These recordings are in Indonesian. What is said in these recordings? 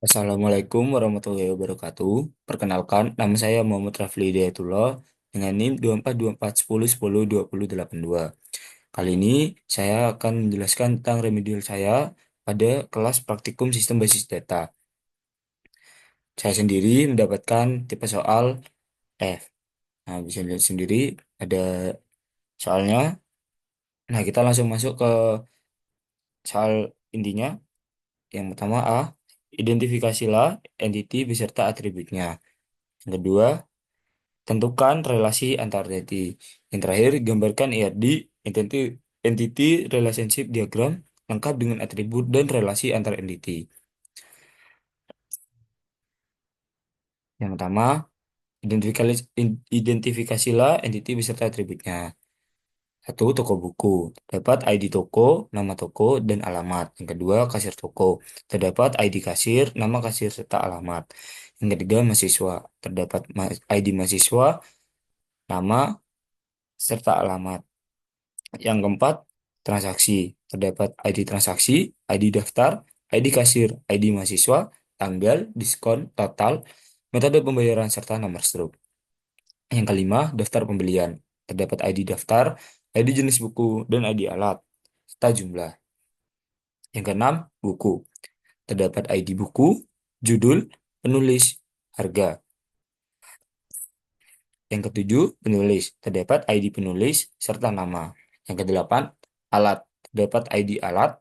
Assalamualaikum warahmatullahi wabarakatuh. Perkenalkan, nama saya Muhammad Rafli Hidayatullah dengan NIM 242410102082. Kali ini saya akan menjelaskan tentang remedial saya pada kelas praktikum sistem basis data. Saya sendiri mendapatkan tipe soal F. Nah, bisa lihat sendiri ada soalnya. Nah, kita langsung masuk ke soal intinya. Yang pertama A, identifikasilah entiti beserta atributnya. Yang kedua, tentukan relasi antar entity. Yang terakhir, gambarkan ERD, entity, entity relationship diagram, lengkap dengan atribut dan relasi antar entity. Yang pertama, identifikasilah entity beserta atributnya. Satu, toko buku. Terdapat ID toko, nama toko, dan alamat. Yang kedua, kasir toko. Terdapat ID kasir, nama kasir, serta alamat. Yang ketiga, mahasiswa. Terdapat ID mahasiswa, nama, serta alamat. Yang keempat, transaksi. Terdapat ID transaksi, ID daftar, ID kasir, ID mahasiswa, tanggal, diskon, total, metode pembayaran, serta nomor struk. Yang kelima, daftar pembelian. Terdapat ID daftar, ID jenis buku, dan ID alat, serta jumlah. Yang keenam, buku. Terdapat ID buku, judul, penulis, harga. Yang ketujuh, penulis. Terdapat ID penulis, serta nama. Yang kedelapan, alat. Terdapat ID alat,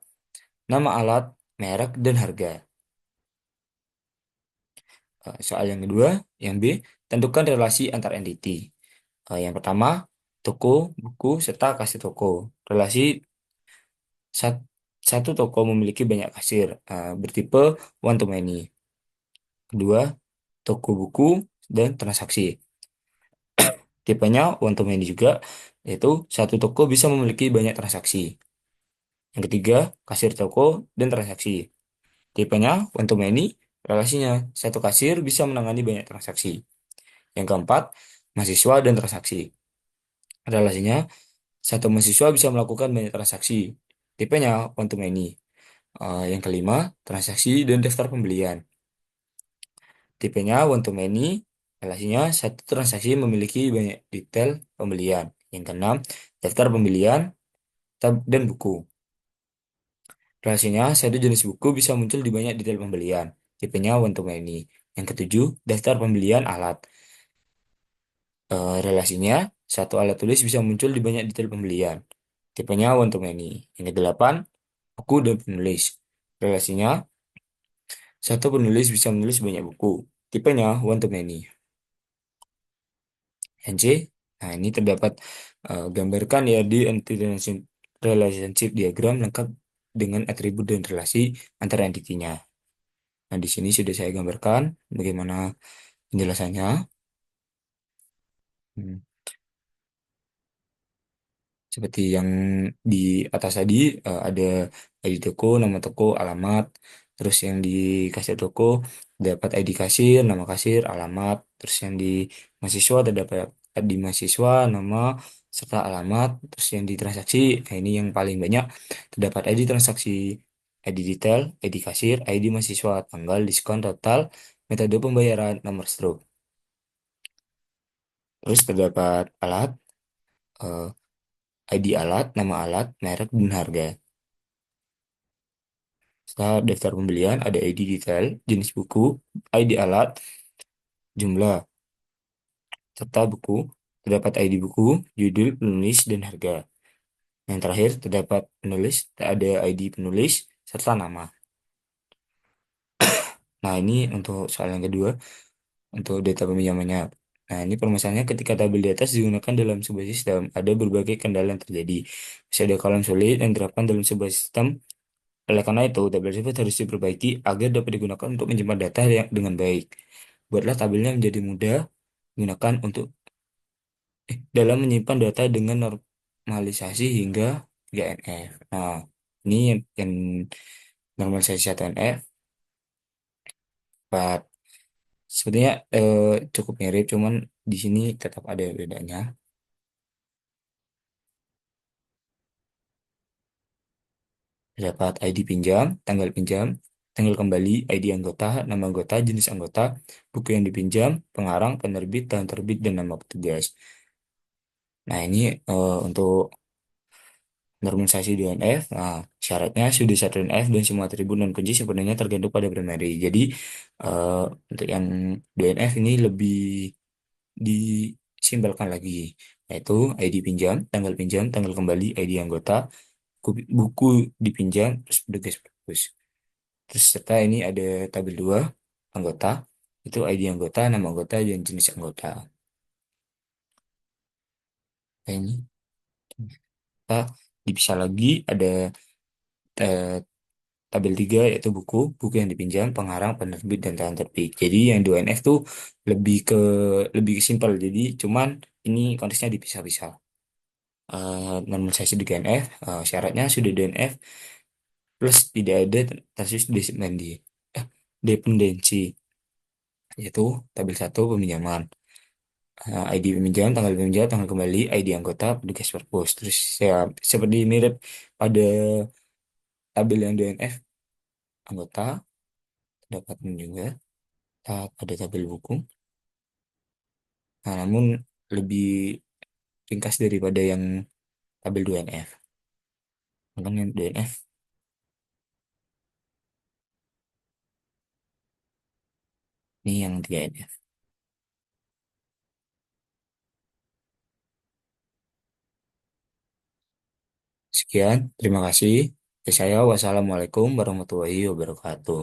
nama alat, merek, dan harga. Soal yang kedua, yang B, tentukan relasi antar entity. Yang pertama, toko, buku, serta kasir toko. Relasi sat- satu toko memiliki banyak kasir, bertipe one to many. Kedua, toko buku dan transaksi. Tipenya one to many juga, yaitu satu toko bisa memiliki banyak transaksi. Yang ketiga, kasir toko dan transaksi. Tipenya one to many, relasinya satu kasir bisa menangani banyak transaksi. Yang keempat, mahasiswa dan transaksi. Relasinya, satu mahasiswa bisa melakukan banyak transaksi. Tipenya one to many. Yang kelima, transaksi dan daftar pembelian. Tipenya one to many. Relasinya, satu transaksi memiliki banyak detail pembelian. Yang keenam, daftar pembelian dan buku. Relasinya, satu jenis buku bisa muncul di banyak detail pembelian. Tipenya one to many. Yang ketujuh, daftar pembelian alat. Relasinya, satu alat tulis bisa muncul di banyak detail pembelian. Tipenya one to many. Yang kedelapan, buku dan penulis. Relasinya, satu penulis bisa menulis banyak buku. Tipenya one to many. Yang C, nah ini terdapat gambarkan ya di relationship diagram lengkap dengan atribut dan relasi antara entitinya. Nah, di sini sudah saya gambarkan bagaimana penjelasannya. Hmm. Seperti yang di atas tadi, ada ID toko, nama toko, alamat. Terus yang di kasir toko dapat ID kasir, nama kasir, alamat. Terus yang di mahasiswa terdapat ID mahasiswa, nama, serta alamat. Terus yang di transaksi, nah ini yang paling banyak, terdapat ID transaksi, ID detail, ID kasir, ID mahasiswa, tanggal, diskon, total, metode pembayaran, nomor struk. Terus terdapat alat, eh, ID alat, nama alat, merek, dan harga. Setelah daftar pembelian, ada ID detail, jenis buku, ID alat, jumlah, serta buku. Terdapat ID buku, judul, penulis, dan harga. Yang terakhir, terdapat penulis, tak ada ID penulis, serta nama. Nah, ini untuk soal yang kedua, untuk data peminjamannya. Nah, ini permasalahannya ketika tabel di atas digunakan dalam sebuah sistem, ada berbagai kendala yang terjadi. Bisa ada kolom sulit yang diterapkan dalam sebuah sistem. Oleh karena itu, tabel tersebut harus diperbaiki agar dapat digunakan untuk menyimpan data yang dengan baik. Buatlah tabelnya menjadi mudah digunakan untuk dalam menyimpan data dengan normalisasi hingga 3NF. Nah, ini yang normalisasi 1NF, Pak. Sebenarnya cukup mirip, cuman di sini tetap ada bedanya. Terdapat ID pinjam, tanggal pinjam, tanggal kembali, ID anggota, nama anggota, jenis anggota, buku yang dipinjam, pengarang, penerbit, tahun terbit, dan nama petugas. Nah, ini untuk normalisasi DNF. Nah, syaratnya sudah satu DNF dan semua atribut dan kunci sebenarnya tergantung pada primary. Jadi, eh, untuk yang DNF ini lebih disimpelkan lagi, yaitu ID pinjam, tanggal kembali, ID anggota, buku dipinjam, terus petugas perpus. Terus serta ini ada tabel 2 anggota, itu ID anggota, nama anggota, dan jenis anggota. Nah, ini kita dipisah lagi ada eh, tabel 3 yaitu buku yang dipinjam, pengarang, penerbit, dan tahun terbit. Jadi yang 2NF tuh lebih ke lebih simpel. Jadi cuman ini konteksnya dipisah-pisah. Normalisasi di KNF, syaratnya sudah DNF plus tidak ada tesis dependensi, yaitu tabel 1 peminjaman. ID peminjam, tanggal peminjam, tanggal kembali, ID anggota, petugas perpus. Terus ya seperti mirip pada tabel yang DNF, anggota dapatkan juga pada tabel buku. Nah, namun lebih ringkas daripada yang tabel 2NF. Memang yang 2NF ini yang 3NF. Sekian, terima kasih. Saya wassalamualaikum warahmatullahi wabarakatuh.